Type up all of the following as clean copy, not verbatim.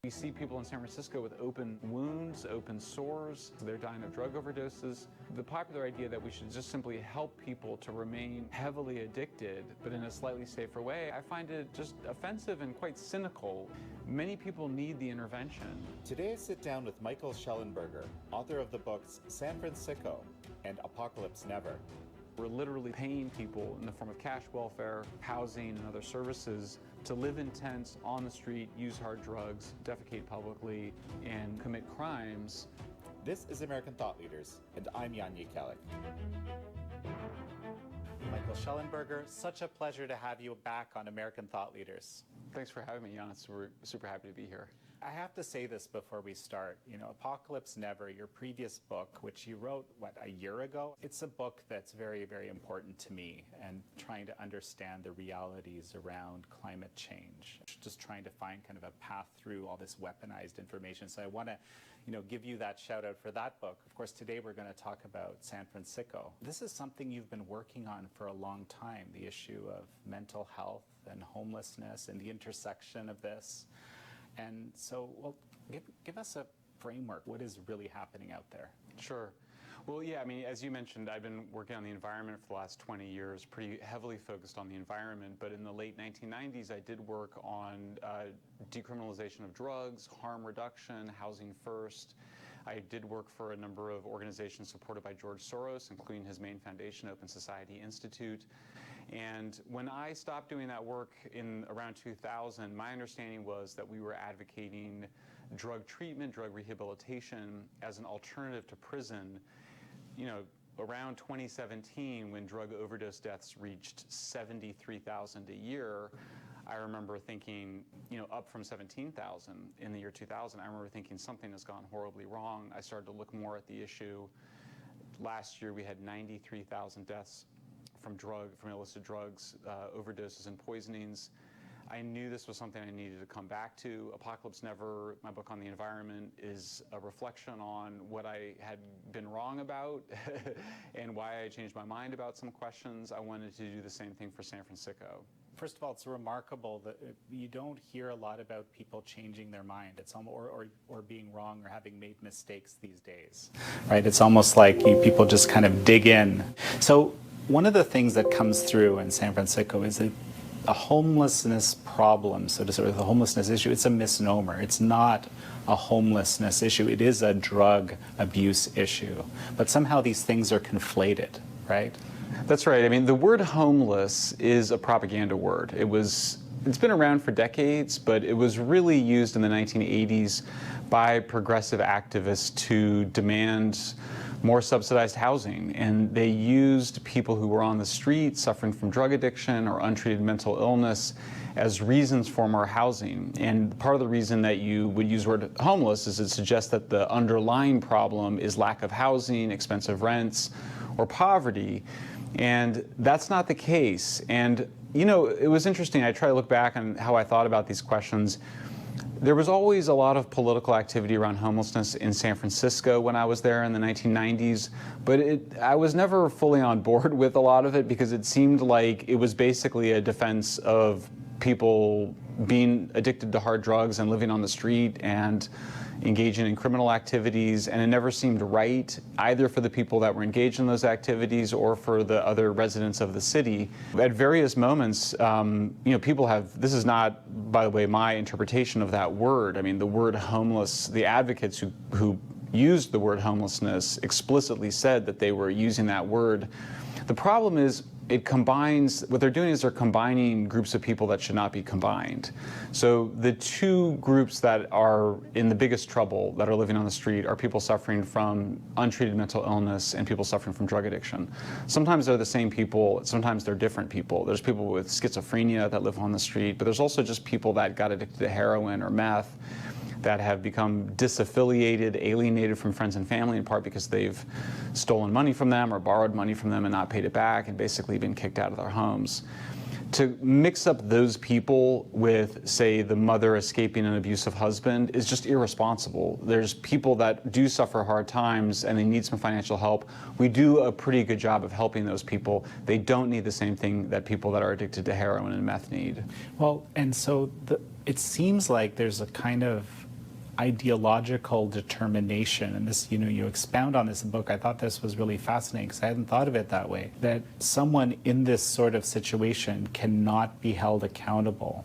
We see people in San Francisco with open wounds, open sores. They're dying of drug overdoses. The popular idea that we should just simply help people to remain heavily addicted, but in a slightly safer way, I find it just offensive and quite cynical. Many people need the intervention. Today I sit down with Michael Schellenberger, author of the books San Francisco and Apocalypse Never. We're literally paying people in the form of cash welfare, housing, and other services to live in tents, on the street, use hard drugs, defecate publicly, and commit crimes. This is American Thought Leaders, and I'm Jan Jekielek. Michael Schellenberger, such a pleasure to have you back on American Thought Leaders. Thanks for having me, Jan. We're super happy to be here. I have to say this before we start. Apocalypse Never, your previous book, which you wrote, a year ago? It's a book that's very, very important to me and trying to understand the realities around climate change. Just trying to find kind of a path through all this weaponized information. So I want to, give you that shout out for that book. Of course, today we're going to talk about San Francisco. This is something you've been working on for a long time, the issue of mental health and homelessness and the intersection of this. And so, give us a framework. What is really happening out there? Sure. Well, yeah, as you mentioned, I've been working on the environment for the last 20 years, pretty heavily focused on the environment. But in the late 1990s, I did work on decriminalization of drugs, harm reduction, housing first. I did work for a number of organizations supported by George Soros, including his main foundation, Open Society Institute. And when I stopped doing that work in around 2000, my understanding was that we were advocating drug treatment, drug rehabilitation as an alternative to prison. Around 2017, when drug overdose deaths reached 73,000 a year, I remember thinking, up from 17,000 in the year 2000, I remember thinking something has gone horribly wrong. I started to look more at the issue. Last year, we had 93,000 deaths from illicit drugs, overdoses and poisonings. I knew this was something I needed to come back to. Apocalypse Never, my book on the environment, is a reflection on what I had been wrong about and why I changed my mind about some questions. I wanted to do the same thing for San Francisco. First of all, it's remarkable that you don't hear a lot about people changing their mind. It's or being wrong or having made mistakes these days, right? It's almost like people just kind of dig in. So one of the things that comes through in San Francisco is that a homelessness problem, so to say, the homelessness issue, it's a misnomer. It's not a homelessness issue. It is a drug abuse issue. But somehow these things are conflated, right? That's right. The word homeless is a propaganda word. It's been around for decades, but it was really used in the 1980s by progressive activists to demand more subsidized housing, and they used people who were on the street suffering from drug addiction or untreated mental illness as reasons for more housing. And part of the reason that you would use the word homeless is it suggests that the underlying problem is lack of housing, expensive rents, or poverty. And that's not the case. And it was interesting. I try to look back on how I thought about these questions. There was always a lot of political activity around homelessness in San Francisco when I was there in the 1990s, but I was never fully on board with a lot of it because it seemed like it was basically a defense of people being addicted to hard drugs and living on the street and engaging in criminal activities, and it never seemed right either for the people that were engaged in those activities or for the other residents of the city. At various moments, people have, this is not, by the way, my interpretation of that word. The word homeless, the advocates who used the word homelessness explicitly said that they were using that word. The problem is what they're doing is they're combining groups of people that should not be combined. So the two groups that are in the biggest trouble that are living on the street are people suffering from untreated mental illness and people suffering from drug addiction. Sometimes they're the same people, sometimes they're different people. There's people with schizophrenia that live on the street, but there's also just people that got addicted to heroin or meth, that have become disaffiliated, alienated from friends and family, in part because they've stolen money from them or borrowed money from them and not paid it back and basically been kicked out of their homes. To mix up those people with, say, the mother escaping an abusive husband is just irresponsible. There's people that do suffer hard times and they need some financial help. We do a pretty good job of helping those people. They don't need the same thing that people that are addicted to heroin and meth need. Well, and so it seems like there's a kind of ideological determination, and this, you expound on this in the book. I thought this was really fascinating because I hadn't thought of it that way, that someone in this sort of situation cannot be held accountable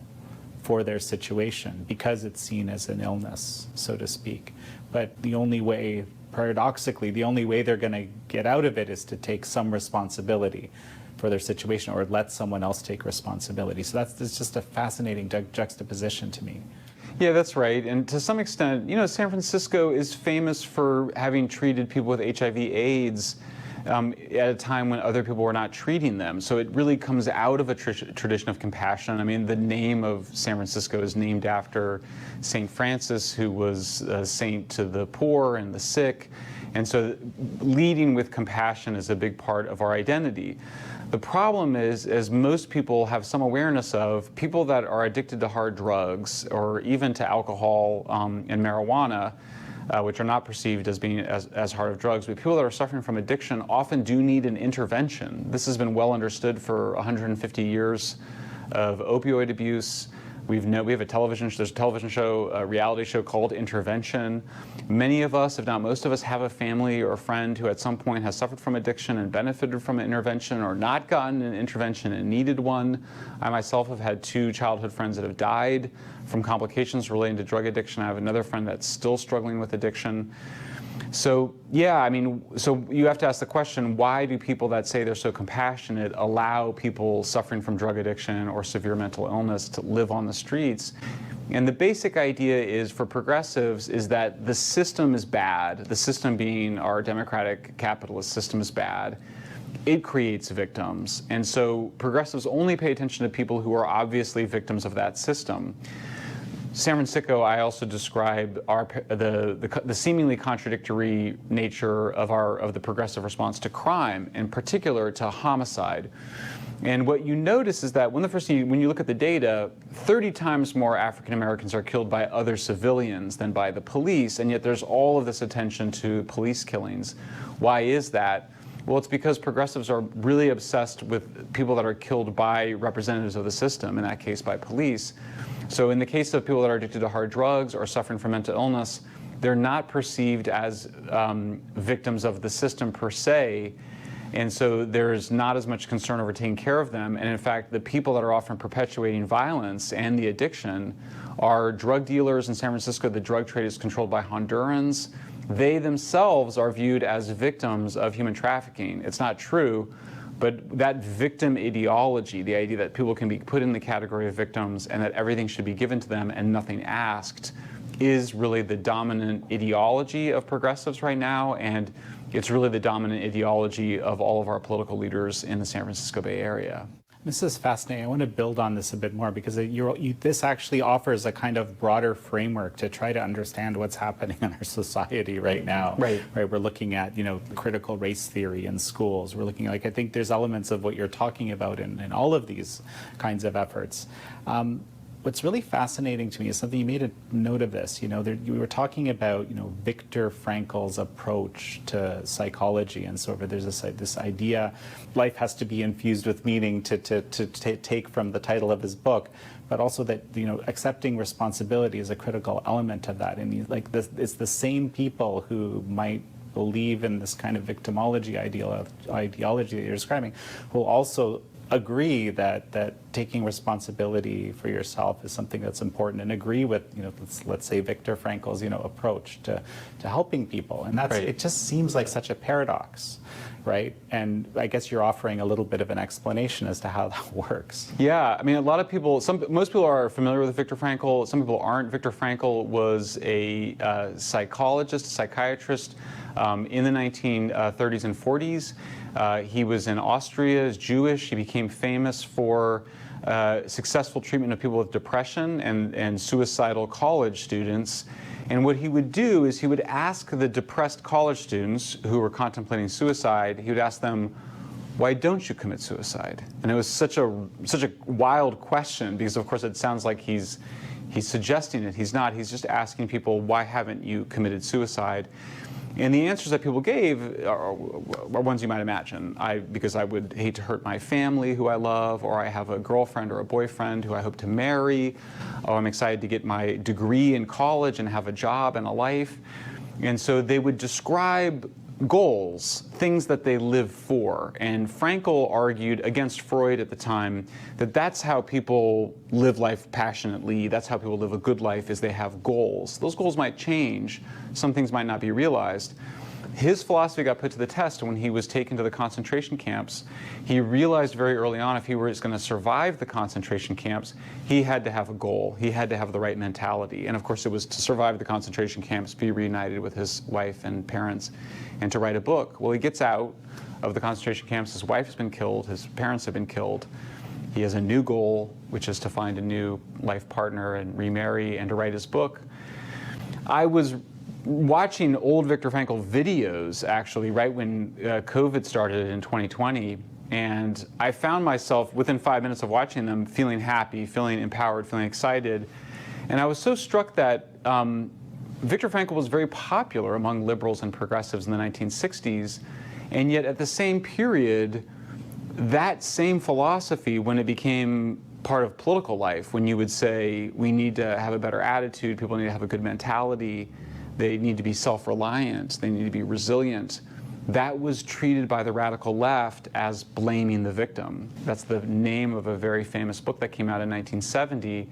for their situation because it's seen as an illness, so to speak. But the only way, paradoxically, the only way they're going to get out of it is to take some responsibility for their situation or let someone else take responsibility. So that's just a fascinating juxtaposition to me. Yeah, that's right. And to some extent, San Francisco is famous for having treated people with HIV/AIDS at a time when other people were not treating them. So it really comes out of a tradition of compassion. I mean, the name of San Francisco is named after St. Francis, who was a saint to the poor and the sick. And so leading with compassion is a big part of our identity. The problem is, as most people have some awareness of, people that are addicted to hard drugs or even to alcohol and marijuana, which are not perceived as being as hard of drugs, but people that are suffering from addiction often do need an intervention. This has been well understood for 150 years of opioid abuse. We have a television, there's a television show, a reality show called Intervention. Many of us, if not most of us, have a family or a friend who at some point has suffered from addiction and benefited from an intervention or not gotten an intervention and needed one. I myself have had 2 childhood friends that have died from complications relating to drug addiction. I have another friend that's still struggling with addiction. So, yeah, I mean, so you have to ask the question, why do people that say they're so compassionate allow people suffering from drug addiction or severe mental illness to live on the streets? And the basic idea is, for progressives, is that the system is bad. The system being our democratic capitalist system is bad. It creates victims. And so progressives only pay attention to people who are obviously victims of that system. San Francisco, I also describe the seemingly contradictory nature of the progressive response to crime, in particular to homicide. And what you notice is that when you look at the data, 30 times more African Americans are killed by other civilians than by the police, and yet there's all of this attention to police killings. Why is that? Well, it's because progressives are really obsessed with people that are killed by representatives of the system, in that case by police. So in the case of people that are addicted to hard drugs or suffering from mental illness, they're not perceived as victims of the system per se, and so there's not as much concern over taking care of them. And in fact, the people that are often perpetuating violence and the addiction are drug dealers in San Francisco. The drug trade is controlled by Hondurans. They themselves are viewed as victims of human trafficking. It's not true, but that victim ideology, the idea that people can be put in the category of victims and that everything should be given to them and nothing asked, is really the dominant ideology of progressives right now, and it's really the dominant ideology of all of our political leaders in the San Francisco Bay Area. This is fascinating. I want to build on this a bit more because this actually offers a kind of broader framework to try to understand what's happening in our society right now. Right. We're looking at, critical race theory in schools. We're looking I think there's elements of what you're talking about in all of these kinds of efforts. What's really fascinating to me is something, you made a note of this, you were talking about, Viktor Frankl's approach to psychology and so forth. There's this idea, life has to be infused with meaning to take from the title of his book, but also that, accepting responsibility is a critical element of that. And it's the same people who might believe in this kind of victimology ideology that you're describing, who also agree that taking responsibility for yourself is something that's important, and agree with let's say Viktor Frankl's approach to helping people, and that's right. It just seems like such a paradox, right? And I guess you're offering a little bit of an explanation as to how that works. Yeah, I mean, a lot of people, most people are familiar with Viktor Frankl. Some people aren't. Viktor Frankl was a psychologist, a psychiatrist in the 1930s and 40s. He was in Austria, is Jewish. He became famous for successful treatment of people with depression and suicidal college students. And what he would do is he would ask the depressed college students who were contemplating suicide, he would ask them, why don't you commit suicide? And it was such a wild question, because of course it sounds like he's suggesting it. He's not. He's just asking people, why haven't you committed suicide? And the answers that people gave are ones you might imagine. Because I would hate to hurt my family who I love, or I have a girlfriend or a boyfriend who I hope to marry, or I'm excited to get my degree in college and have a job and a life. And so they would describe goals, things that they live for. And Frankl argued against Freud at the time that that's how people live life passionately, that's how people live a good life, is they have goals. Those goals might change, some things might not be realized. His philosophy got put to the test when he was taken to the concentration camps. He realized very early on if he was going to survive the concentration camps, he had to have a goal. He had to have the right mentality. And of course, it was to survive the concentration camps, be reunited with his wife and parents, and to write a book. Well, he gets out of the concentration camps. His wife has been killed. His parents have been killed. He has a new goal, which is to find a new life partner and remarry and to write his book. I was watching old Viktor Frankl videos, actually, right when COVID started in 2020, and I found myself, within 5 minutes of watching them, feeling happy, feeling empowered, feeling excited. And I was so struck that Viktor Frankl was very popular among liberals and progressives in the 1960s, and yet at the same period, that same philosophy, when it became part of political life, when you would say, we need to have a better attitude, people need to have a good mentality, they need to be self-reliant, they need to be resilient, that was treated by the radical left as blaming the victim. That's the name of a very famous book that came out in 1970.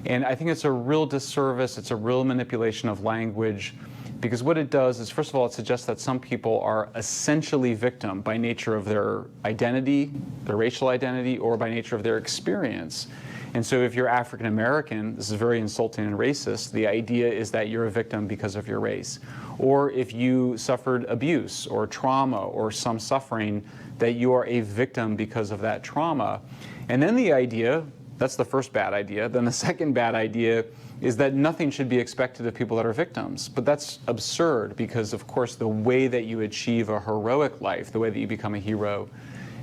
And I think it's a real disservice, it's a real manipulation of language, because what it does is, first of all, it suggests that some people are essentially victim by nature of their identity, their racial identity, or by nature of their experience. And so if you're African American, this is very insulting and racist, the idea is that you're a victim because of your race. Or if you suffered abuse or trauma or some suffering, that you are a victim because of that trauma. And then the idea, that's the first bad idea, then the second bad idea is that nothing should be expected of people that are victims. But that's absurd, because of course the way that you achieve a heroic life, the way that you become a hero,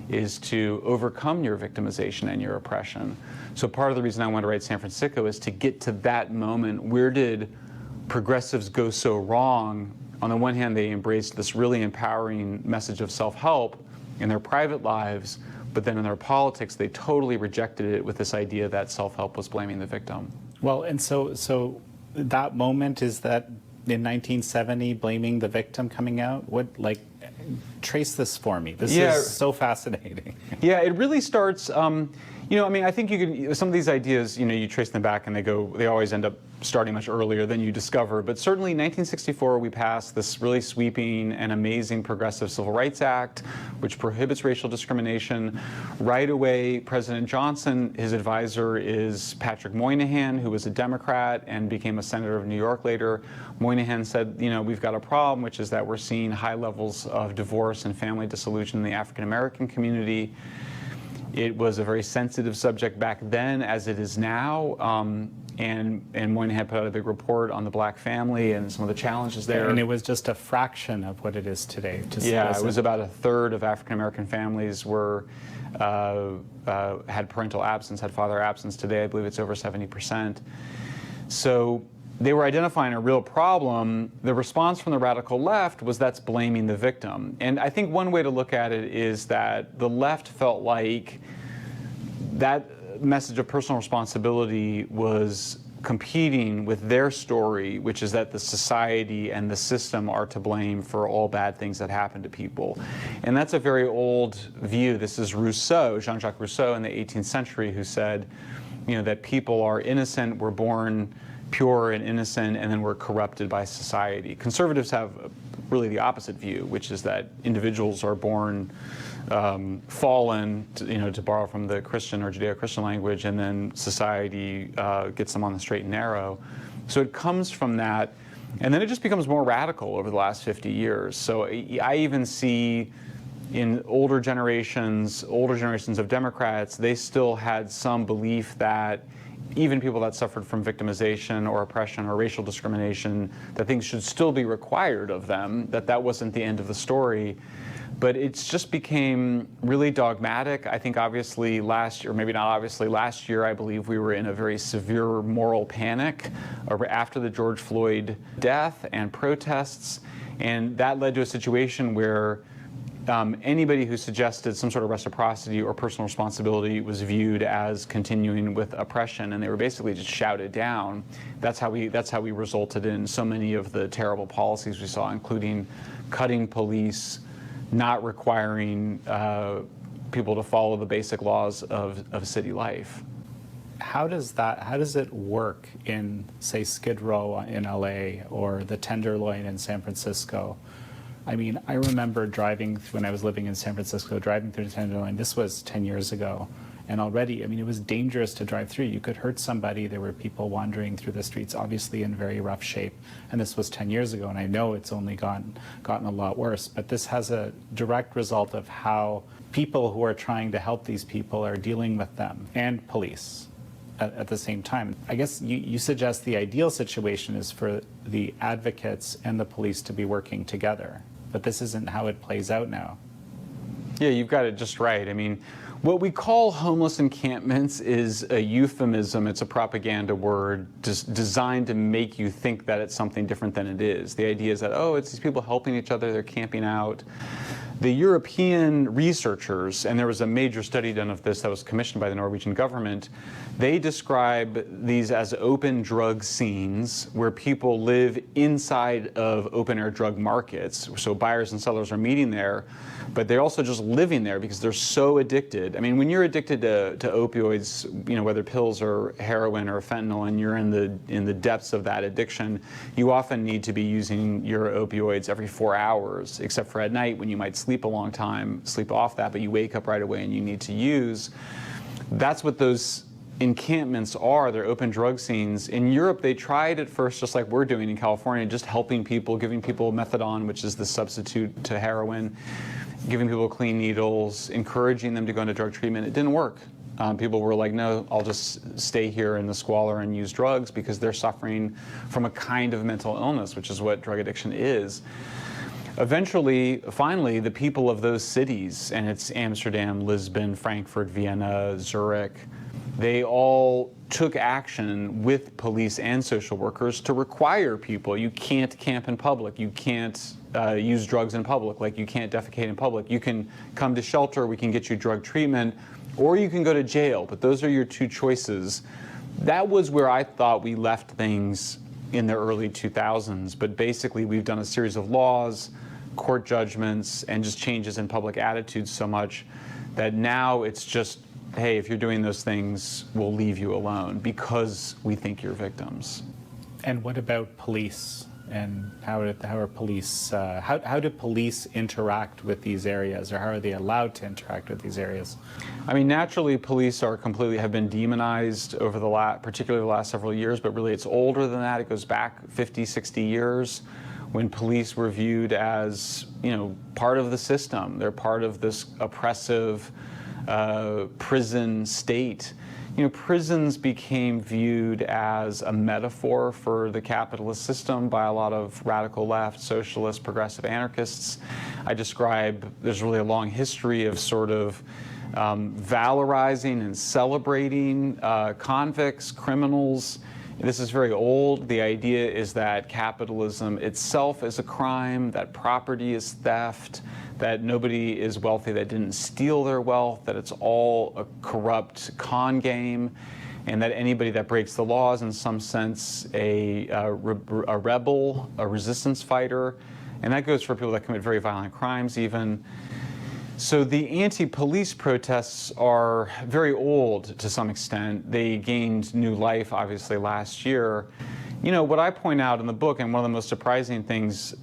is to overcome your victimization and your oppression. So part of the reason I wanted to write San Francisco is to get to that moment. Where did progressives go so wrong? On the one hand, they embraced this really empowering message of self-help in their private lives, but then in their politics, they totally rejected it with this idea that self-help was blaming the victim. Well, and so that moment, is that in 1970, blaming the victim coming out? What, like, trace this for me. This is so fascinating. Yeah, it really starts, I mean, I think you could, some of these ideas, you trace them back and they always end up starting much earlier than you discover. But certainly in 1964, we passed this really sweeping and amazing Progressive Civil Rights Act, which prohibits racial discrimination. Right away, President Johnson, his advisor is Patrick Moynihan, who was a Democrat and became a senator of New York later. Moynihan said, we've got a problem, which is that we're seeing high levels of divorce and family dissolution in the African American community. It was a very sensitive subject back then, as it is now. And Moynihan put out a big report on the black family and some of the challenges there. And it was just a fraction of what it is today. It was about a third of African American families had parental absence, had father absence. Today, I believe it's over 70%. So they were identifying a real problem. The response from the radical left was, that's blaming the victim. And I think one way to look at it is that the left felt like that message of personal responsibility was competing with their story, which is that the society and the system are to blame for all bad things that happen to people. And that's a very old view. This is Rousseau, Jean-Jacques Rousseau in the 18th century, who said, that people are innocent, we're born pure and innocent, and then we're corrupted by society. Conservatives have really the opposite view, which is that individuals are born fallen, to borrow from the Christian or Judeo-Christian language, and then society gets them on the straight and narrow. So it comes from that, and then it just becomes more radical over the last 50 years. So I even see in older generations of Democrats, they still had some belief that even people that suffered from victimization or oppression or racial discrimination, that things should still be required of them, that wasn't the end of the story. But it's just became really dogmatic. I think obviously last year, maybe not obviously, last year I believe we were in a very severe moral panic after the George Floyd death and protests. And that led to a situation where anybody who suggested some sort of reciprocity or personal responsibility was viewed as continuing with oppression, and they were basically just shouted down. That's how we resulted in so many of the terrible policies we saw, including cutting police, not requiring people to follow the basic laws of city life. How does it work in, say, Skid Row in LA or the Tenderloin in San Francisco? I mean, I remember driving, when I was living in San Francisco, driving through the Tenderloin. This was 10 years ago. And already, I mean, it was dangerous to drive through. You could hurt somebody. There were people wandering through the streets, obviously in very rough shape. And this was 10 years ago, and I know it's only gotten a lot worse. But this has a direct result of how people who are trying to help these people are dealing with them, and police at the same time. I guess you suggest the ideal situation is for the advocates and the police to be working together. But this isn't how it plays out now. Yeah, you've got it just right. I mean, what we call homeless encampments is a euphemism. It's a propaganda word just designed to make you think that it's something different than it is. The idea is that, oh, it's these people helping each other, they're camping out. The European researchers, and there was a major study done of this that was commissioned by the Norwegian government, they describe these as open drug scenes where people live inside of open-air drug markets. So buyers and sellers are meeting there, but they're also just living there because they're so addicted. I mean, when you're addicted to opioids, you know, whether pills or heroin or fentanyl, and you're in the depths of that addiction, you often need to be using your opioids every 4 hours, except for at night when you might sleep a long time, sleep off that, but you wake up right away and you need to use. That's what those encampments are. They're open drug scenes. In Europe, they tried at first, just like we're doing in California, just helping people, giving people methadone, which is the substitute to heroin, giving people clean needles, encouraging them to go into drug treatment. It didn't work. People were like, no, I'll just stay here in the squalor and use drugs because they're suffering from a kind of mental illness, which is what drug addiction is. Eventually, finally, the people of those cities, and it's Amsterdam, Lisbon, Frankfurt, Vienna, Zurich, they all took action with police and social workers to require people. You can't camp in public. You can't use drugs in public. Like, you can't defecate in public. You can come to shelter. We can get you drug treatment, or you can go to jail. But those are your two choices. That was where I thought we left things in the early 2000s. But basically, we've done a series of laws, court judgments, and just changes in public attitudes so much that now it's just, hey, if you're doing those things, we'll leave you alone because we think you're victims. And what about police? And how do police interact with these areas, or how are they allowed to interact with these areas? I mean, naturally, police have been demonized over particularly the last several years, but really it's older than that. It goes back 50, 60 years when police were viewed as, you know, part of the system. They're part of this oppressive prison state. You know, prisons became viewed as a metaphor for the capitalist system by a lot of radical left, socialist, progressive anarchists. I describe, there's really a long history of sort of valorizing and celebrating convicts, criminals. This is very old. The idea is that capitalism itself is a crime, that property is theft, that nobody is wealthy that didn't steal their wealth, that it's all a corrupt con game, and that anybody that breaks the law is in some sense a rebel, a resistance fighter. And that goes for people that commit very violent crimes even. So the anti-police protests are very old to some extent. They gained new life, obviously, last year. You know, what I point out in the book, and one of the most surprising things,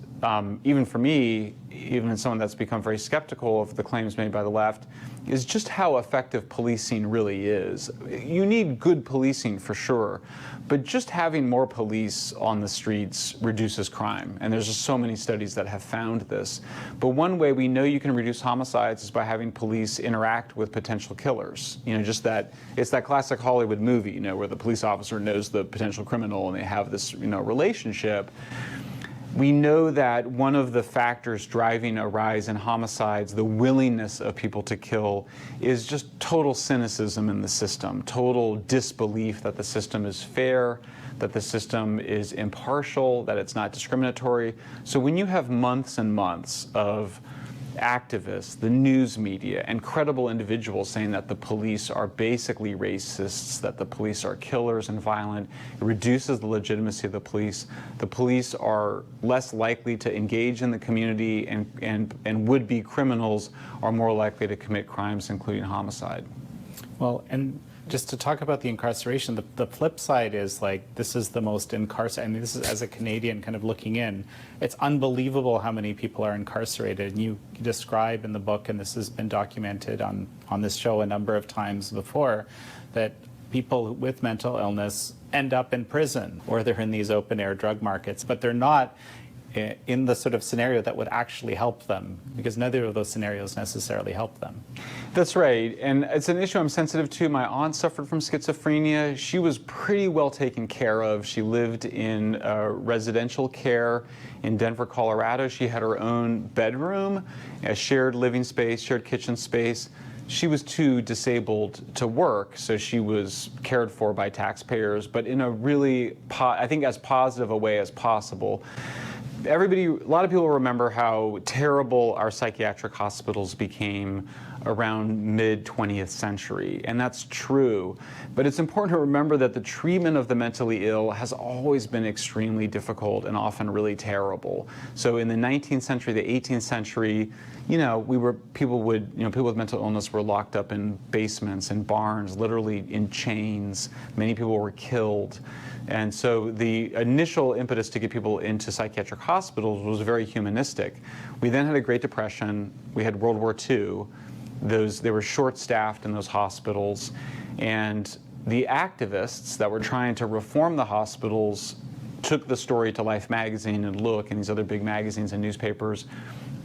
even for me, even as someone that's become very skeptical of the claims made by the left, is just how effective policing really is. You need good policing for sure, but just having more police on the streets reduces crime. And there's just so many studies that have found this. But one way we know you can reduce homicides is by having police interact with potential killers. You know, just that, it's that classic Hollywood movie, you know, where the police officer knows the potential criminal and they have this, you know, relationship. We know that one of the factors driving a rise in homicides, the willingness of people to kill, is just total cynicism in the system, total disbelief that the system is fair, that the system is impartial, that it's not discriminatory. So when you have months and months of activists, the news media, and credible individuals saying that the police are basically racists, that the police are killers and violent, it reduces the legitimacy of the police. The police are less likely to engage in the community, and would-be criminals are more likely to commit crimes, including homicide. Well, and just to talk about the incarceration, the flip side is like, this is the most incarcerated. I mean, this is, as a Canadian kind of looking in, it's unbelievable how many people are incarcerated. And you describe in the book, and this has been documented on this show a number of times before, that people with mental illness end up in prison, or they're in these open air drug markets, but they're not in the sort of scenario that would actually help them, because neither of those scenarios necessarily help them. That's right, and it's an issue I'm sensitive to. My aunt suffered from schizophrenia. She was pretty well taken care of. She lived in residential care in Denver, Colorado. She had her own bedroom, a shared living space, shared kitchen space. She was too disabled to work, so she was cared for by taxpayers, but in a really, I think, as positive a way as possible. A lot of people remember how terrible our psychiatric hospitals became around mid-20th century, and that's true. But it's important to remember that the treatment of the mentally ill has always been extremely difficult and often really terrible. So in the 19th century, the 18th century, people with mental illness were locked up in basements and barns, literally in chains. Many people were killed. And so the initial impetus to get people into psychiatric hospitals was very humanistic. We then had a Great Depression. We had World War II. They were short-staffed in those hospitals. And the activists that were trying to reform the hospitals took the story to Life magazine and Look and these other big magazines and newspapers.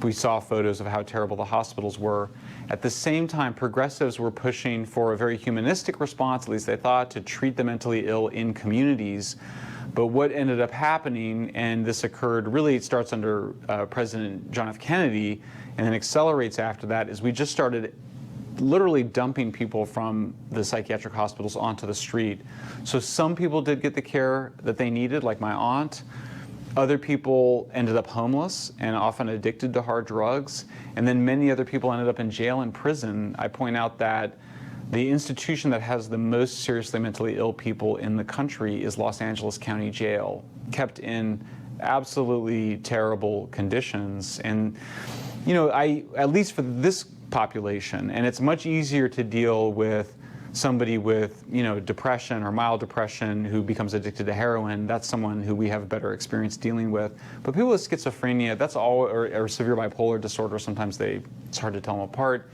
We saw photos of how terrible the hospitals were. At the same time, progressives were pushing for a very humanistic response, at least they thought, to treat the mentally ill in communities. But what ended up happening, and this occurred, really it starts under President John F. Kennedy, and then accelerates after that, is we just started literally dumping people from the psychiatric hospitals onto the street. So some people did get the care that they needed, like my aunt. Other people ended up homeless and often addicted to hard drugs. And then many other people ended up in jail and prison. I point out that the institution that has the most seriously mentally ill people in the country is Los Angeles County Jail, kept in absolutely terrible conditions. And, at least for this population, and it's much easier to deal with somebody with, depression or mild depression who becomes addicted to heroin. That's someone who we have better experience dealing with. But people with schizophrenia, that's all, or severe bipolar disorder, sometimes it's hard to tell them apart.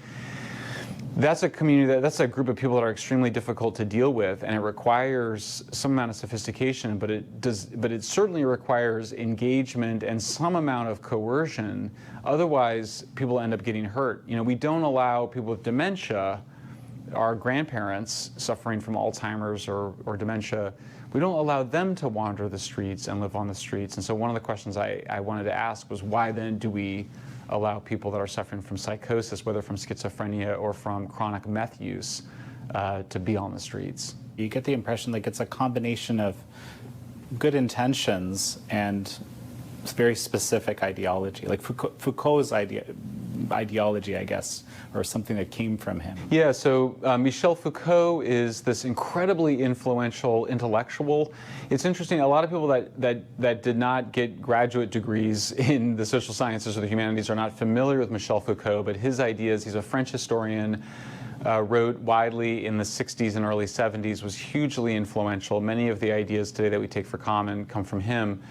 That's a community, that's a group of people that are extremely difficult to deal with, and it requires some amount of sophistication, but it certainly requires engagement and some amount of coercion. Otherwise, people end up getting hurt. We don't allow people with dementia, our grandparents suffering from Alzheimer's or dementia, we don't allow them to wander the streets and live on the streets. And so one of the questions I wanted to ask was, why then do we allow people that are suffering from psychosis, whether from schizophrenia or from chronic meth use, to be on the streets? You get the impression like it's a combination of good intentions and very specific ideology, like Foucault's ideology, I guess, or something that came from him. Yeah, so Michel Foucault is this incredibly influential intellectual. It's interesting, a lot of people that did not get graduate degrees in the social sciences or the humanities are not familiar with Michel Foucault, but his ideas, he's a French historian, wrote widely in the 60s and early 70s, was hugely influential. Many of the ideas today that we take for common come from him.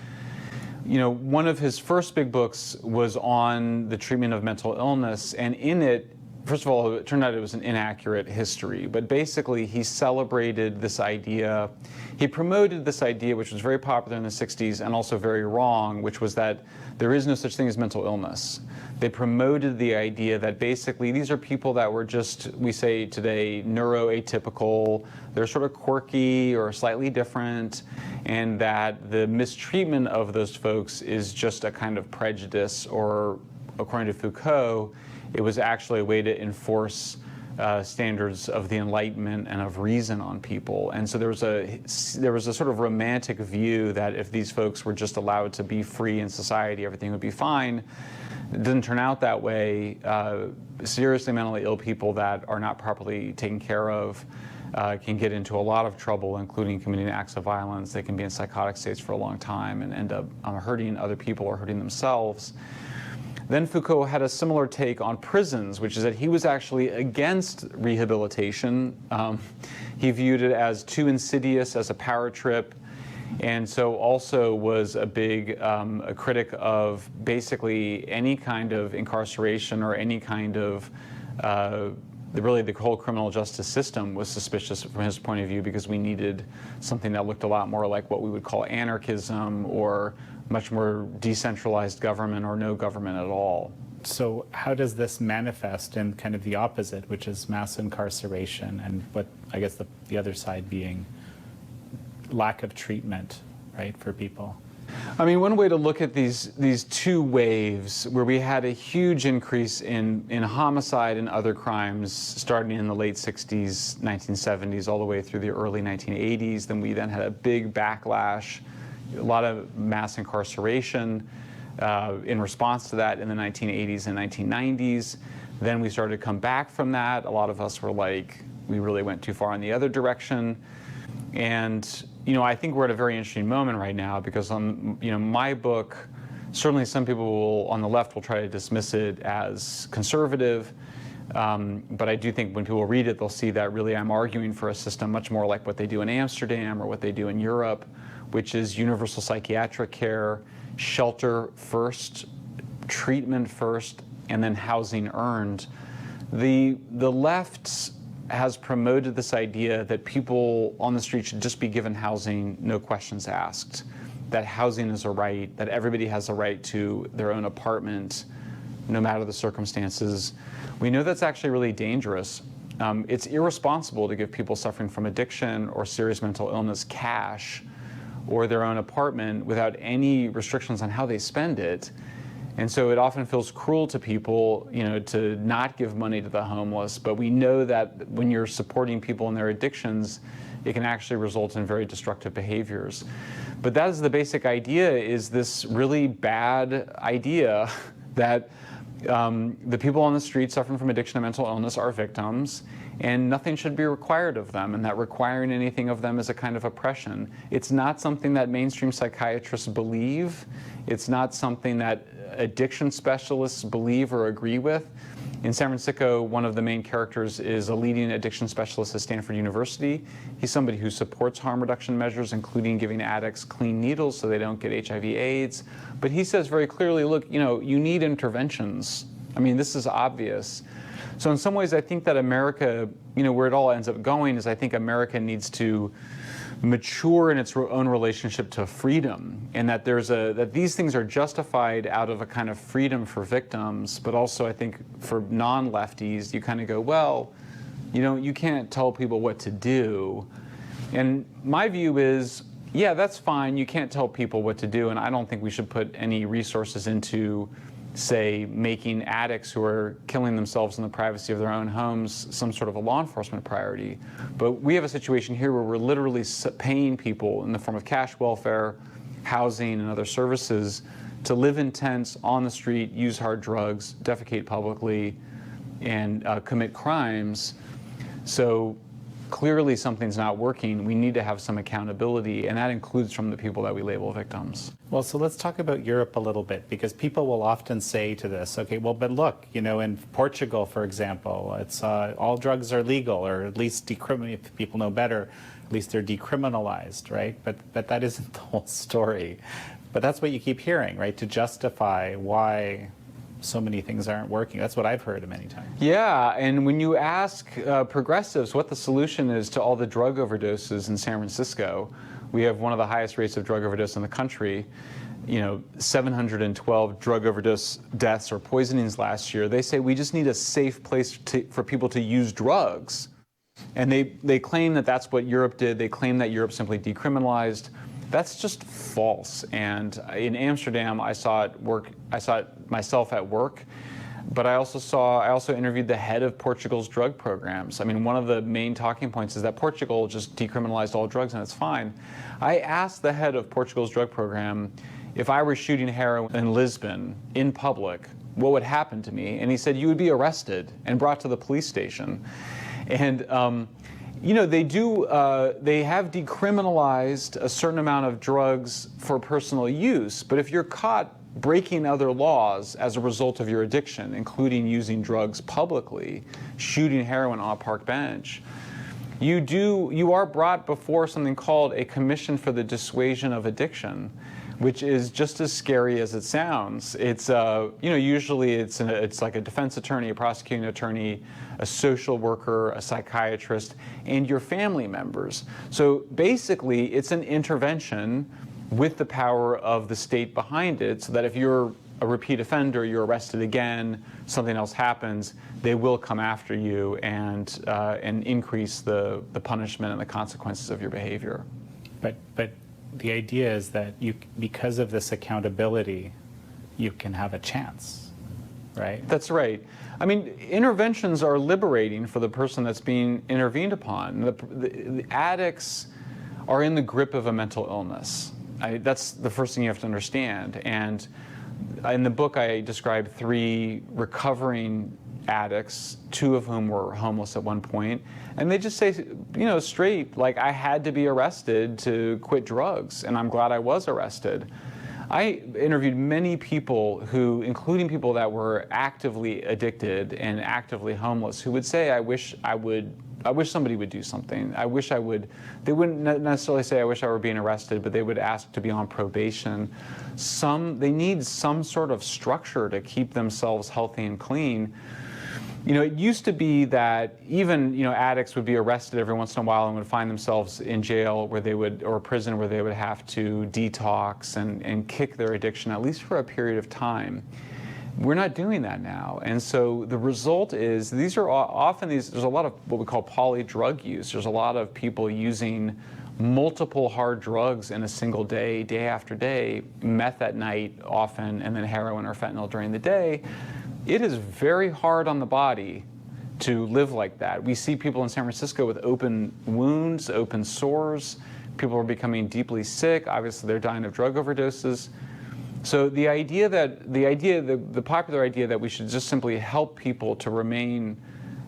One of his first big books was on the treatment of mental illness, and in it, first of all, it turned out it was an inaccurate history, but basically he celebrated this idea, he promoted this idea, which was very popular in the 60s and also very wrong, which was that there is no such thing as mental illness. They promoted the idea that basically these are people that were just, we say today, neuroatypical, they're sort of quirky or slightly different, and that the mistreatment of those folks is just a kind of prejudice, or according to Foucault, it was actually a way to enforce standards of the Enlightenment and of reason on people. And so there was a sort of romantic view that if these folks were just allowed to be free in society, everything would be fine. It didn't turn out that way. Seriously mentally ill people that are not properly taken care of can get into a lot of trouble, including committing acts of violence. They can be in psychotic states for a long time and end up hurting other people or hurting themselves. Then Foucault had a similar take on prisons, which is that he was actually against rehabilitation. He viewed it as too insidious, as a power trip, and so also was a big a critic of basically any kind of incarceration or any kind of really the whole criminal justice system was suspicious from his point of view, because we needed something that looked a lot more like what we would call anarchism, or much more decentralized government, or no government at all. So how does this manifest in kind of the opposite, which is mass incarceration, and what I guess the other side being lack of treatment, right, for people? I mean, one way to look at these two waves, where we had a huge increase in homicide and other crimes starting in the late 60s, 1970s, all the way through the early 1980s. Then we had a big backlash, a lot of mass incarceration in response to that in the 1980s and 1990s. Then we started to come back from that. A lot of us were like, we really went too far in the other direction. And I think we're at a very interesting moment right now, because on my book, certainly some people on the left will try to dismiss it as conservative, but I do think when people read it, they'll see that really I'm arguing for a system much more like what they do in Amsterdam or what they do in Europe, which is universal psychiatric care, shelter first, treatment first, and then housing earned. The left has promoted this idea that people on the street should just be given housing, no questions asked, that housing is a right, that everybody has a right to their own apartment, no matter the circumstances. We know that's actually really dangerous. It's irresponsible to give people suffering from addiction or serious mental illness cash or their own apartment without any restrictions on how they spend it. And so it often feels cruel to people, to not give money to the homeless. But we know that when you're supporting people in their addictions, it can actually result in very destructive behaviors. But that is the basic idea, is this really bad idea that the people on the street suffering from addiction and mental illness are victims, and nothing should be required of them, and that requiring anything of them is a kind of oppression. It's not something that mainstream psychiatrists believe. It's not something that addiction specialists believe or agree with. In San Francisco, one of the main characters is a leading addiction specialist at Stanford University. He's somebody who supports harm reduction measures, including giving addicts clean needles so they don't get HIV/AIDS. But he says very clearly, look, you need interventions. I mean, this is obvious. So in some ways, I think that America, where it all ends up going is I think America needs to mature in its own relationship to freedom, and that that these things are justified out of a kind of freedom for victims, but also I think for non-lefties, you kind of go, well, you can't tell people what to do. And my view is, yeah, that's fine, you can't tell people what to do, and I don't think we should put any resources into, say, making addicts who are killing themselves in the privacy of their own homes some sort of a law enforcement priority. But we have a situation here where we're literally paying people in the form of cash welfare, housing, and other services to live in tents on the street, use hard drugs, defecate publicly, and commit crimes. So clearly something's not working. We need to have some accountability, and that includes from the people that we label victims. Well, so let's talk about Europe a little bit, because people will often say to this, okay, well, but look, in Portugal, for example, it's all drugs are legal, or at least if people know better, at least they're decriminalized, right? But that isn't the whole story. But that's what you keep hearing, right, to justify why so many things aren't working. That's what I've heard many times. Yeah, and when you ask progressives what the solution is to all the drug overdoses in San Francisco, we have one of the highest rates of drug overdose in the country. 712 drug overdose deaths or poisonings last year. They say we just need a safe place for people to use drugs. And they claim that that's what Europe did. They claim that Europe simply decriminalized. That's just false. And in Amsterdam, I saw it myself at work. But I also interviewed the head of Portugal's drug programs. I mean, one of the main talking points is that Portugal just decriminalized all drugs and it's fine. I asked the head of Portugal's drug program if I were shooting heroin in Lisbon in public, what would happen to me? And he said, you would be arrested and brought to the police station. And you know, they have decriminalized a certain amount of drugs for personal use, but if you're caught breaking other laws as a result of your addiction, including using drugs publicly, shooting heroin on a park bench, you are brought before something called a Commission for the Dissuasion of Addiction, which is just as scary as it sounds. It's you know, usually it's like a defense attorney, a prosecuting attorney, a social worker, a psychiatrist, and your family members. So basically, it's an intervention with the power of the state behind it, so that if you're a repeat offender, you're arrested again, something else happens, they will come after you and increase the punishment and the consequences of your behavior. But the idea is that because of this accountability, you can have a chance, right? That's right. I mean, interventions are liberating for the person that's being intervened upon. The addicts are in the grip of a mental illness. That's the first thing you have to understand. And in the book, I described 3 recovering addicts, 2 of whom were homeless at one point, and they just say, you know, straight, like, I had to be arrested to quit drugs, and I'm glad I was arrested. I interviewed many people who, including people that were actively addicted and actively homeless, who would say, I wish somebody would do something. They wouldn't necessarily say, I wish I were being arrested, but they would ask to be on probation. They need some sort of structure to keep themselves healthy and clean. You know, it used to be that even, you know, addicts would be arrested every once in a while and would find themselves in jail or prison where they would have to detox and kick their addiction, at least for a period of time. We're not doing that now. And so the result is there's a lot of what we call poly-drug use. There's a lot of people using multiple hard drugs in a single day, day after day, meth at night often, and then heroin or fentanyl during the day. It is very hard on the body to live like that. We see people in San Francisco with open wounds, open sores. People are becoming deeply sick. Obviously, they're dying of drug overdoses. So the popular idea that we should just simply help people to remain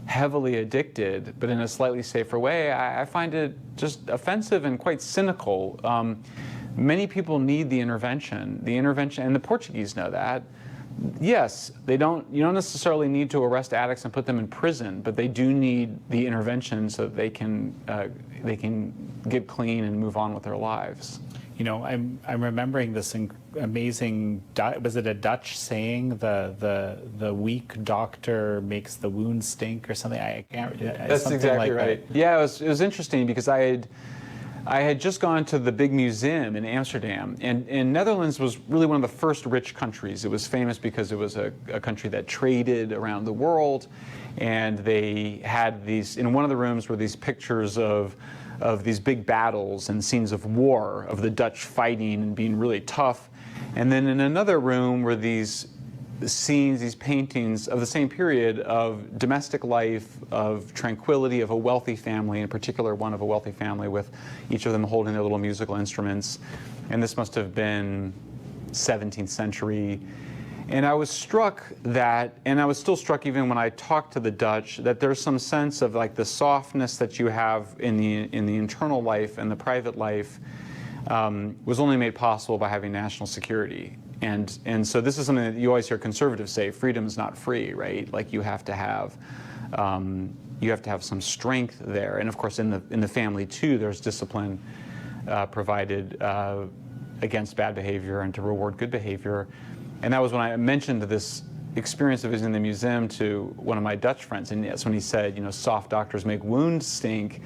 heavily addicted, but in a slightly safer way, I find it just offensive and quite cynical. Many people need the intervention, and the Portuguese know that. Yes, you don't necessarily need to arrest addicts and put them in prison, but they do need the intervention so that they can get clean and move on with their lives. You know, I'm remembering this amazing, was it a Dutch saying, the weak doctor makes the wound stink or something? I can't. That's exactly right. That. Yeah, it was interesting because I had just gone to the big museum in Amsterdam, and Netherlands was really one of the first rich countries. It was famous because it was a country that traded around the world, and they had in one of the rooms were these pictures of these big battles and scenes of war, of the Dutch fighting and being really tough. And then in another room were these scenes, these paintings of the same period of domestic life, of tranquility, of a wealthy family, in particular one of a wealthy family with each of them holding their little musical instruments. And this must have been 17th century. And I was struck that, and I was still struck even when I talked to the Dutch, that there's some sense of like the softness that you have in the internal life and the private life was only made possible by having national security. And so this is something that you always hear conservatives say: freedom is not free, right? Like you have to have some strength there. And of course, in the family too, there's discipline provided against bad behavior and to reward good behavior. And that was when I mentioned this experience of visiting the museum to one of my Dutch friends, and that's when he said, you know, soft doctors make wounds stink.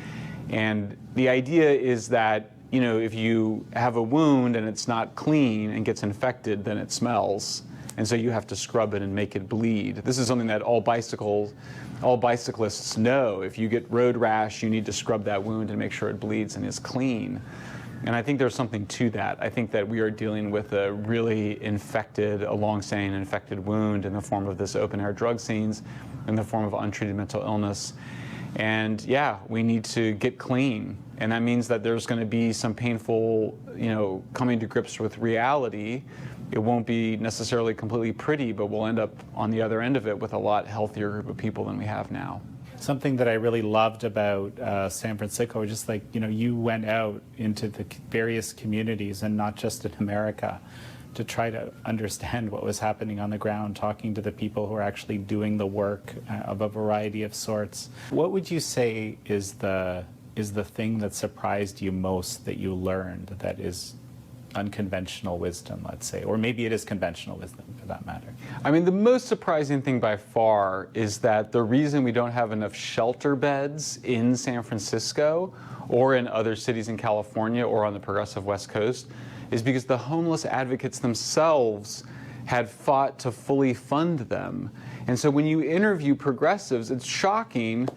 And the idea is that, you know, if you have a wound and it's not clean and gets infected, then it smells. And so you have to scrub it and make it bleed. This is something that all bicyclists know. If you get road rash, you need to scrub that wound and make sure it bleeds and is clean. And I think there's something to that. I think that we are dealing with a really a long-standing infected wound in the form of this open-air drug scenes, in the form of untreated mental illness. And yeah, we need to get clean. And that means that there's going to be some painful, coming to grips with reality. It won't be necessarily completely pretty, but we'll end up on the other end of it with a lot healthier group of people than we have now. Something that I really loved about San Francisco was just like, you went out into the various communities and not just in America to try to understand what was happening on the ground, talking to the people who are actually doing the work of a variety of sorts. What would you say is the thing that surprised you most that you learned that is unconventional wisdom, let's say, or maybe it is conventional wisdom for that matter? I mean, the most surprising thing by far is that the reason we don't have enough shelter beds in San Francisco or in other cities in California or on the progressive West Coast is because the homeless advocates themselves had fought to fully fund them. And so when you interview progressives, it's shocking.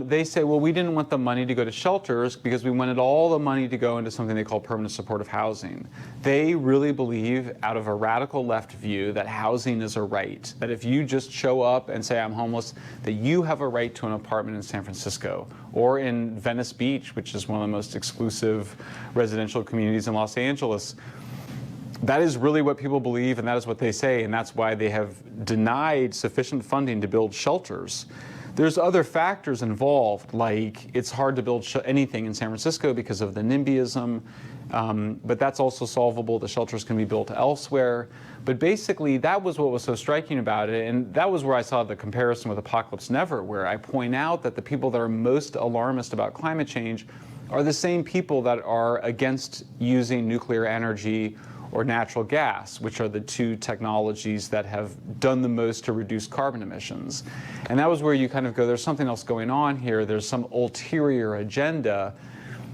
They say, well, we didn't want the money to go to shelters because we wanted all the money to go into something they call permanent supportive housing. They really believe, out of a radical left view, that housing is a right. That if you just show up and say, I'm homeless, that you have a right to an apartment in San Francisco or in Venice Beach, which is one of the most exclusive residential communities in Los Angeles. That is really what people believe, and that is what they say, and that's why they have denied sufficient funding to build shelters. There's other factors involved, like it's hard to build anything in San Francisco because of the NIMBYism, but that's also solvable. The shelters can be built elsewhere. But basically, that was what was so striking about it, and that was where I saw the comparison with Apocalypse Never, where I point out that the people that are most alarmist about climate change are the same people that are against using nuclear energy or natural gas, which are the two technologies that have done the most to reduce carbon emissions. And that was where you kind of go, there's something else going on here, there's some ulterior agenda.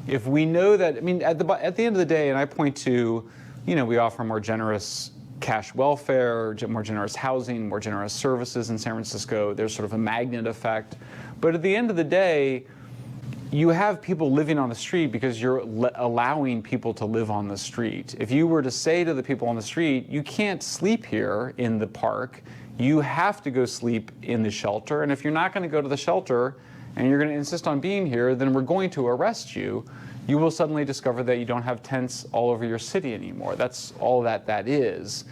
If we know that, I mean, at the end of the day, and I point to, we offer more generous cash welfare, more generous housing, more generous services in San Francisco, there's sort of a magnet effect. But at the end of the day, you have people living on the street because you're allowing people to live on the street. If you were to say to the people on the street, you can't sleep here in the park, you have to go sleep in the shelter, and if you're not going to go to the shelter and you're going to insist on being here, then we're going to arrest you, you will suddenly discover that you don't have tents all over your city anymore. That's all that is.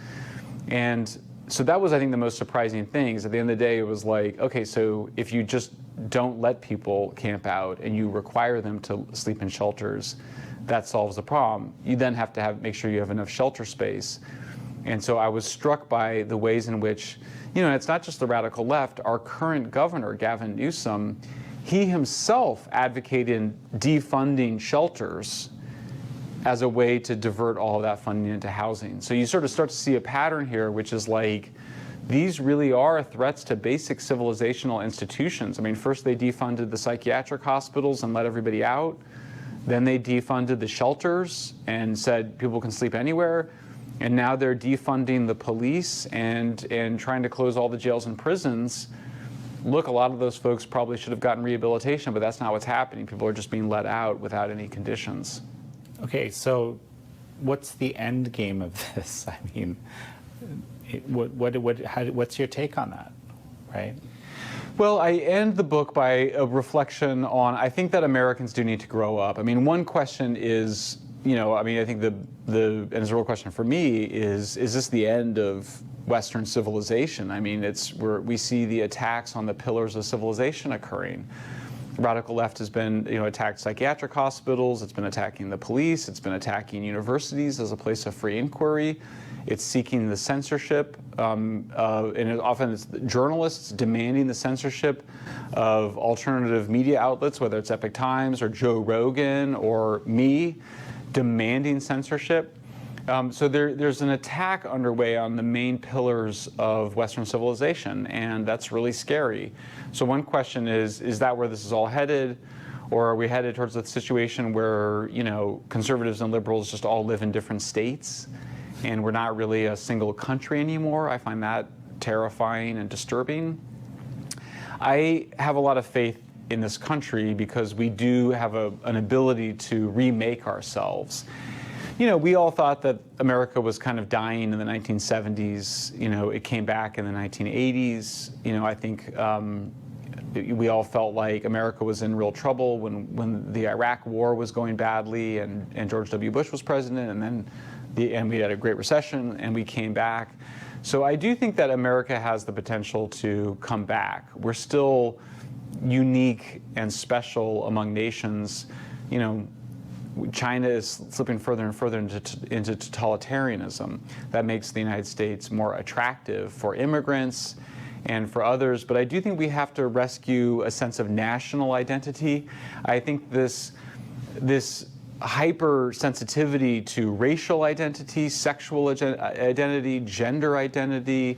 And so that was, I think, the most surprising thing. Is at the end of the day, it was like, okay, so if you just don't let people camp out and you require them to sleep in shelters, that solves the problem. You then have to make sure you have enough shelter space. And so I was struck by the ways in which, it's not just the radical left. Our current governor, Gavin Newsom, he himself advocated defunding shelters as a way to divert all of that funding into housing. So you sort of start to see a pattern here, which is like, these really are threats to basic civilizational institutions. I mean, first they defunded the psychiatric hospitals and let everybody out. Then they defunded the shelters and said people can sleep anywhere. And now they're defunding the police and trying to close all the jails and prisons. Look, a lot of those folks probably should have gotten rehabilitation, but that's not what's happening. People are just being let out without any conditions. Okay, so what's the end game of this? I mean, what's your take on that, right? Well, I end the book by a reflection on, I think that Americans do need to grow up. I mean, one question is, I think and it's a real question for me is this the end of Western civilization? I mean, we see the attacks on the pillars of civilization occurring. Radical left has been, attacked psychiatric hospitals, it's been attacking the police, it's been attacking universities as a place of free inquiry. It's seeking the censorship, and often it's journalists demanding the censorship of alternative media outlets, whether it's Epoch Times or Joe Rogan or me, demanding censorship. So there's an attack underway on the main pillars of Western civilization, and that's really scary. So one question is that where this is all headed? Or are we headed towards a situation where, conservatives and liberals just all live in different states and we're not really a single country anymore? I find that terrifying and disturbing. I have a lot of faith in this country because we do have an ability to remake ourselves. You know, we all thought that America was kind of dying in the 1970s. You know, it came back in the 1980s. You know, I think we all felt like America was in real trouble when the Iraq War was going badly and George W. Bush was president, and then and we had a great recession and we came back. So I do think that America has the potential to come back. We're still unique and special among nations. You know, China is slipping further and further into totalitarianism. That makes the United States more attractive for immigrants and for others. But I do think we have to rescue a sense of national identity. I think this hypersensitivity to racial identity, sexual identity, gender identity,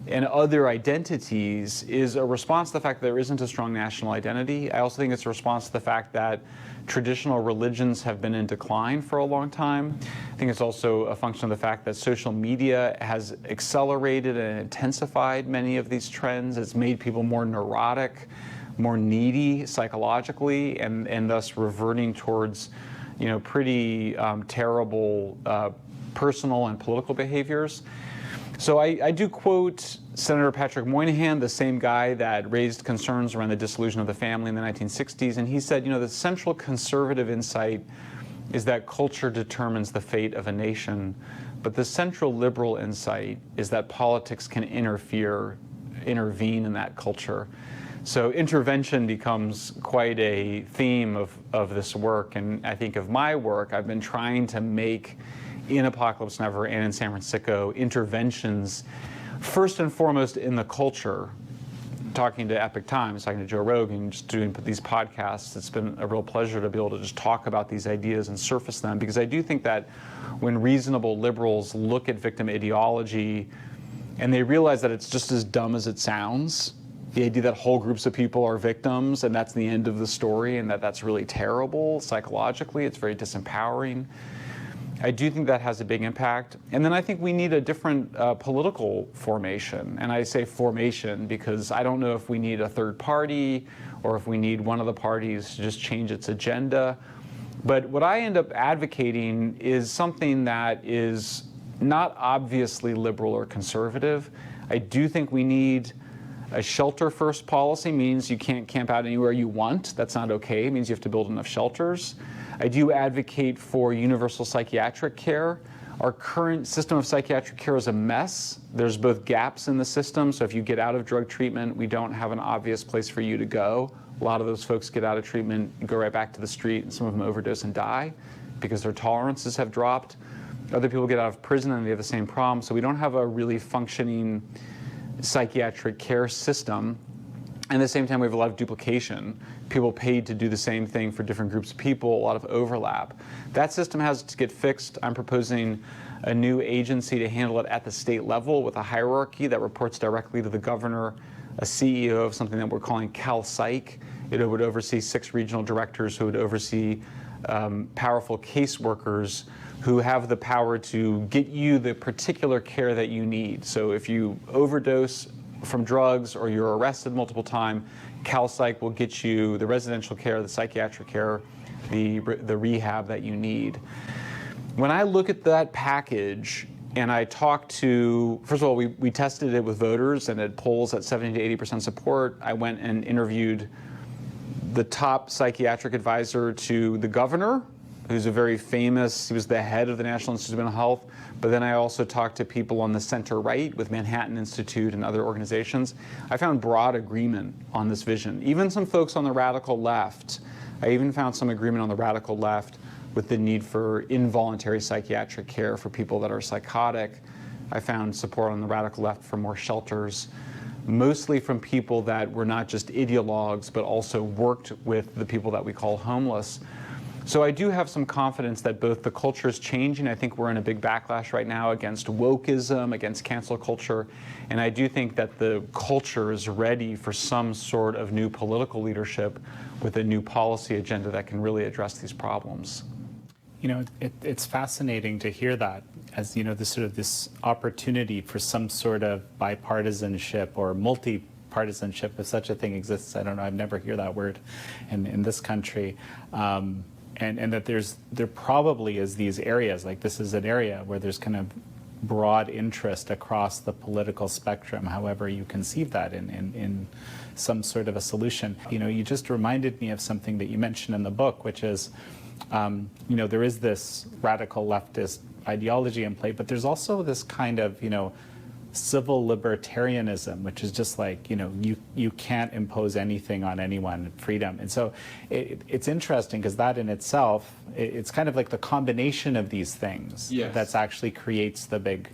and other identities is a response to the fact that there isn't a strong national identity. I also think it's a response to the fact that traditional religions have been in decline for a long time. I think it's also a function of the fact that social media has accelerated and intensified many of these trends. It's made people more neurotic, more needy psychologically, and thus reverting towards, you know, pretty terrible personal and political behaviors. So I do quote Senator Patrick Moynihan, the same guy that raised concerns around the dissolution of the family in the 1960s, and he said, you know, the central conservative insight is that culture determines the fate of a nation, but the central liberal insight is that politics can intervene in that culture. So intervention becomes quite a theme of this work, and I think of my work, I've been trying to make in Apocalypse Never and in San Francisco interventions, first and foremost in the culture. Talking to Epic Times, talking to Joe Rogan, just doing these podcasts, it's been a real pleasure to be able to just talk about these ideas and surface them, because I do think that when reasonable liberals look at victim ideology and they realize that it's just as dumb as it sounds, the idea that whole groups of people are victims and that's the end of the story and that's really terrible psychologically, it's very disempowering. I do think that has a big impact. And then I think we need a different political formation. And I say formation because I don't know if we need a third party or if we need one of the parties to just change its agenda. But what I end up advocating is something that is not obviously liberal or conservative. I do think we need a shelter-first policy. Means you can't camp out anywhere you want. That's not okay. It means you have to build enough shelters. I do advocate for universal psychiatric care. Our current system of psychiatric care is a mess. There's both gaps in the system, so if you get out of drug treatment, we don't have an obvious place for you to go. A lot of those folks get out of treatment and go right back to the street, and some of them overdose and die because their tolerances have dropped. Other people get out of prison and they have the same problem, so we don't have a really functioning psychiatric care system. And at the same time, we have a lot of duplication. People paid to do the same thing for different groups of people, a lot of overlap. That system has to get fixed. I'm proposing a new agency to handle it at the state level with a hierarchy that reports directly to the governor, a CEO of something that we're calling CalPsych. It would oversee 6 regional directors who would oversee powerful caseworkers who have the power to get you the particular care that you need. So if you overdose from drugs or you're arrested multiple times, CalPsych will get you the residential care, the psychiatric care, the rehab that you need. When I look at that package and I talk to, first of all, we tested it with voters and it polls at 70 to 80% support. I went and interviewed the top psychiatric advisor to the governor, who's a very famous, he was the head of the National Institute of Mental Health, but then I also talked to people on the center right with Manhattan Institute and other organizations. I found broad agreement on this vision. Even some folks on the radical left, I even found some agreement on the radical left with the need for involuntary psychiatric care for people that are psychotic. I found support on the radical left for more shelters, mostly from people that were not just ideologues, but also worked with the people that we call homeless. So I do have some confidence that both the culture is changing. I think we're in a big backlash right now against wokeism, against cancel culture. And I do think that the culture is ready for some sort of new political leadership with a new policy agenda that can really address these problems. You know, it's fascinating to hear that, as you know, this opportunity for some sort of bipartisanship or partisanship, if such a thing exists. I don't know. I've never heard that word in this country. And that there probably is these areas, like this is an area where there's kind of broad interest across the political spectrum, however you conceive that in some sort of a solution. You know, you just reminded me of something that you mentioned in the book, which is, you know, there is this radical leftist ideology in play, but there's also this kind of, you know, civil libertarianism, which is just like, you know, you can't impose anything on anyone, freedom. And so it's interesting because that in itself, it's kind of like the combination of these things that's actually creates the big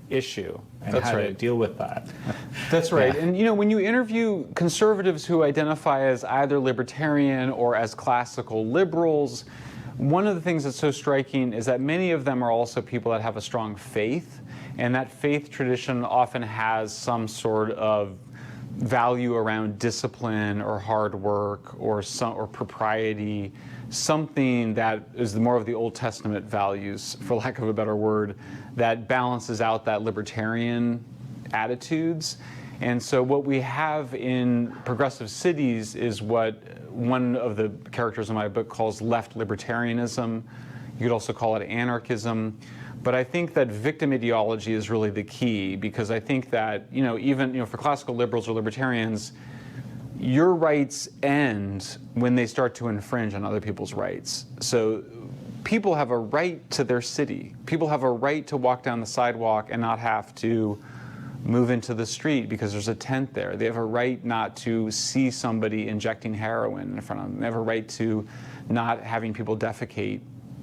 issue and how to deal with that. That's right. And you know, when you interview conservatives who identify as either libertarian or as classical liberals, one of the things that's so striking is that many of them are also people that have a strong faith. And that faith tradition often has some sort of value around discipline or hard work or propriety, something that is more of the Old Testament values, for lack of a better word, that balances out that libertarian attitudes. And so what we have in progressive cities is what one of the characters in my book calls left libertarianism. You could also call it anarchism. But I think that victim ideology is really the key, because I think that, you know, even, you know, for classical liberals or libertarians, your rights end when they start to infringe on other people's rights. So people have a right to their city. People have a right to walk down the sidewalk and not have to move into the street because there's a tent there. They have a right not to see somebody injecting heroin in front of them. They have a right to not having people defecate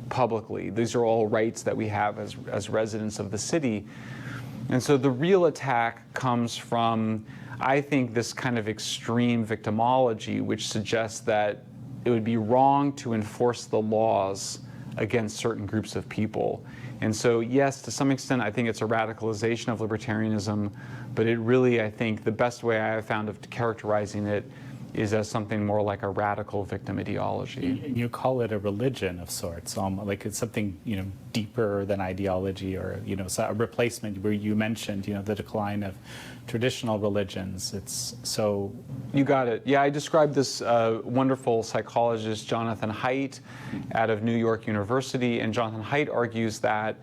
publicly. These are all rights that we have as residents of the city. And so the real attack comes from, I think, this kind of extreme victimology, which suggests that it would be wrong to enforce the laws against certain groups of people. And so, yes, to some extent, I think it's a radicalization of libertarianism, but it really, I think, the best way I have found of characterizing it is as something more like a radical victim ideology. You call it a religion of sorts, like it's something, you know, deeper than ideology, or, you know, a replacement where you mentioned, you know, the decline of traditional religions. It's so... You got it. Yeah, I described this wonderful psychologist, Jonathan Haidt, out of New York University, and Jonathan Haidt argues that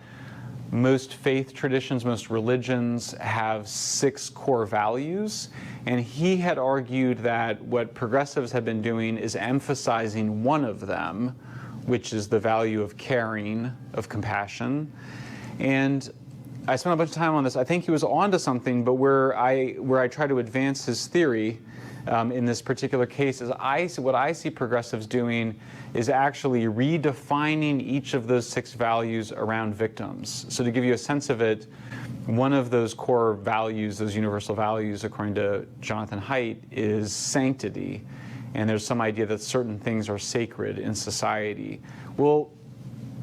most faith traditions, most religions have 6 core values, and he had argued that what progressives have been doing is emphasizing one of them, which is the value of caring, of compassion. And I spent a bunch of time on this. I think he was onto something, but where I try to advance his theory in this particular case is what I see progressives doing is actually redefining each of those 6 values around victims. So to give you a sense of it, one of those core values, those universal values, according to Jonathan Haidt, is sanctity. And there's some idea that certain things are sacred in society. Well,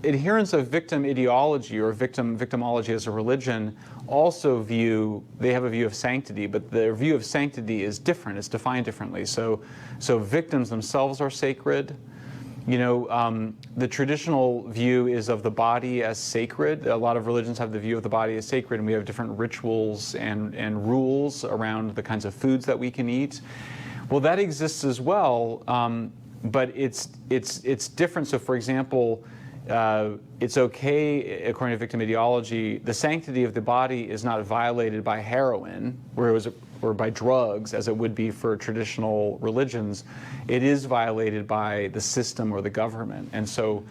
adherents of victim ideology or victimology as a religion also they have a view of sanctity, but their view of sanctity is different. It's defined differently. So victims themselves are sacred. You know, the traditional view is of the body as sacred. A lot of religions have the view of the body as sacred, and we have different rituals and rules around the kinds of foods that we can eat. Well, that exists as well, but it's different. So, for example, it's okay, according to victim ideology, the sanctity of the body is not violated by heroin, or by drugs, as it would be for traditional religions. It is violated by the system or the government. And so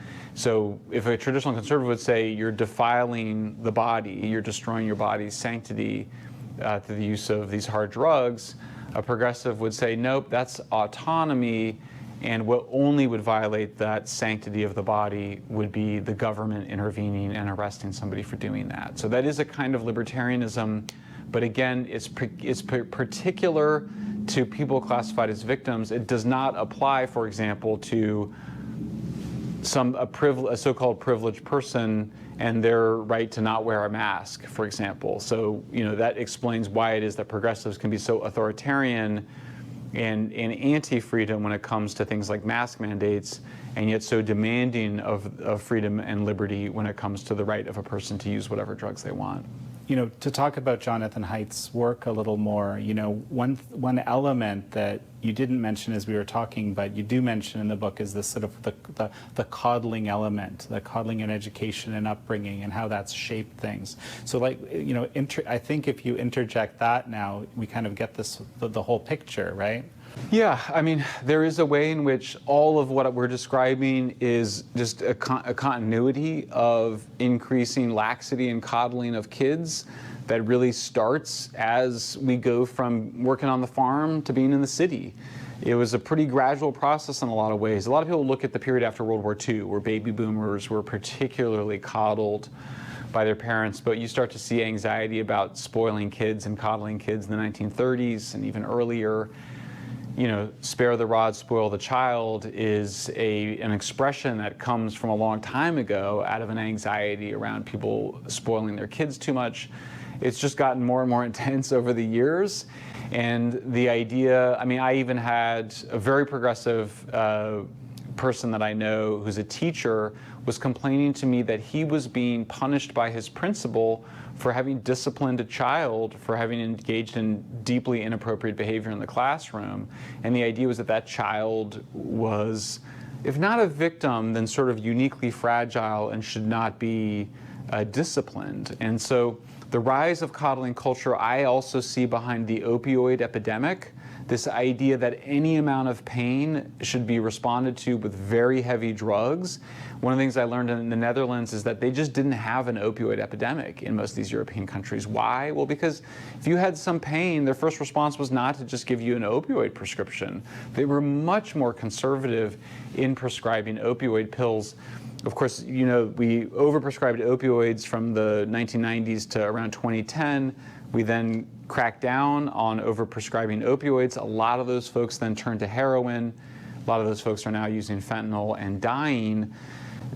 if a traditional conservative would say you're defiling the body, you're destroying your body's sanctity through the use of these hard drugs, a progressive would say, nope, that's autonomy, and what only would violate that sanctity of the body would be the government intervening and arresting somebody for doing that. So that is a kind of libertarianism, but again, it's particular to people classified as victims. It does not apply, for example, to a so-called privileged person and their right to not wear a mask, for example. So, you know, that explains why it is that progressives can be so authoritarian and anti-freedom when it comes to things like mask mandates, and yet so demanding of freedom and liberty when it comes to the right of a person to use whatever drugs they want. to talk about Jonathan Haidt's work a little more, one element that you didn't mention as we were talking, but you do mention in the book is this sort of the coddling element, the coddling in education and upbringing and how that's shaped things. So I think if you interject that now, we kind of get the whole picture, right? Yeah, I mean, there is a way in which all of what we're describing is just a continuity of increasing laxity and coddling of kids that really starts as we go from working on the farm to being in the city. It was a pretty gradual process in a lot of ways. A lot of people look at the period after World War II, where baby boomers were particularly coddled by their parents, but you start to see anxiety about spoiling kids and coddling kids in the 1930s and even earlier. Spare the rod, spoil the child is an expression that comes from a long time ago out of an anxiety around people spoiling their kids too much. It's just gotten more and more intense over the years. And the idea, I mean, I even had a very progressive person that I know who's a teacher was complaining to me that he was being punished by his principal for having disciplined a child, for having engaged in deeply inappropriate behavior in the classroom. And the idea was that that child was, if not a victim, then sort of uniquely fragile and should not be disciplined. And so the rise of coddling culture I also see behind the opioid epidemic, this idea that any amount of pain should be responded to with very heavy drugs. One of the things I learned in the Netherlands is that they just didn't have an opioid epidemic in most of these European countries. Why? Well, because if you had some pain, their first response was not to just give you an opioid prescription. They were much more conservative in prescribing opioid pills. Of course, we overprescribed opioids from the 1990s to around 2010. We then cracked down on overprescribing opioids. A lot of those folks then turned to heroin. A lot of those folks are now using fentanyl and dying.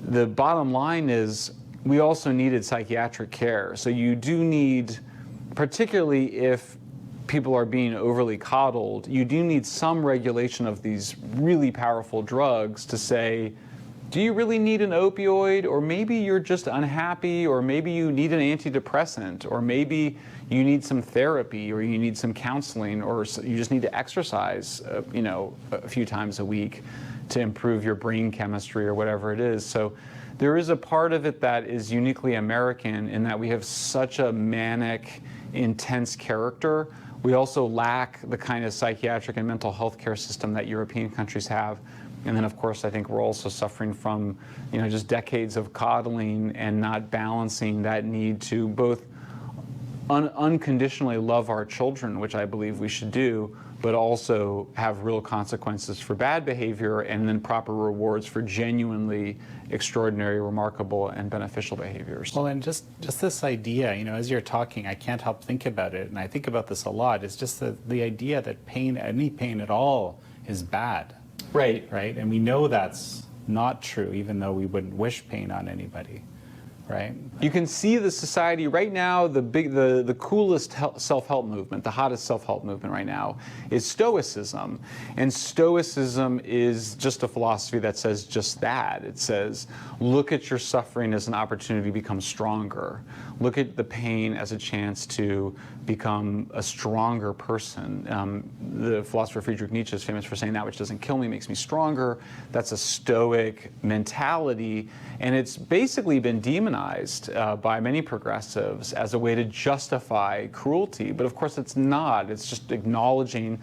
The bottom line is we also needed psychiatric care. So you do need, particularly if people are being overly coddled, you do need some regulation of these really powerful drugs to say, do you really need an opioid? Or maybe you're just unhappy, or maybe you need an antidepressant, or maybe you need some therapy, or you need some counseling, or you just need to exercise, a few times a week to improve your brain chemistry or whatever it is. So there is a part of it that is uniquely American in that we have such a manic, intense character. We also lack the kind of psychiatric and mental health care system that European countries have. And then, of course, I think we're also suffering from, just decades of coddling and not balancing that need to both unconditionally love our children, which I believe we should do, but also have real consequences for bad behavior and then proper rewards for genuinely extraordinary, remarkable, and beneficial behaviors. Well, and just this idea, as you're talking, I can't help think about it, and I think about this a lot, is just the idea that any pain at all is bad. Right. Right? And we know that's not true, even though we wouldn't wish pain on anybody. Right? You can see the society right now, the coolest self-help movement, the hottest self-help movement right now is Stoicism. And Stoicism is just a philosophy that says just that. It says, look at your suffering as an opportunity to become stronger. Look at the pain as a chance to become a stronger person. The philosopher Friedrich Nietzsche is famous for saying that which doesn't kill me makes me stronger. That's a Stoic mentality. And it's basically been demonized by many progressives as a way to justify cruelty. But of course it's not. It's just acknowledging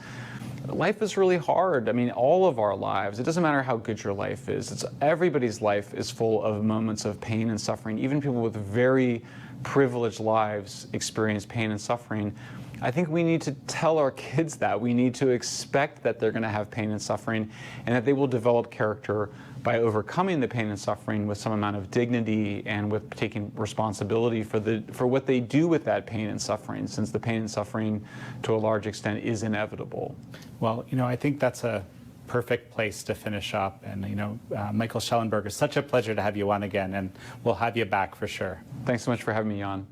life is really hard. I mean, all of our lives, it doesn't matter how good your life is. Everybody's life is full of moments of pain and suffering. Even people with very privileged lives experience pain and suffering. I think we need to tell our kids that. We need to expect that they're going to have pain and suffering, and that they will develop character by overcoming the pain and suffering with some amount of dignity and with taking responsibility for what they do with that pain and suffering, since the pain and suffering to a large extent is inevitable. Well, I think that's a perfect place to finish up. And, Michael Schellenberger, such a pleasure to have you on again, and we'll have you back for sure. Thanks so much for having me on.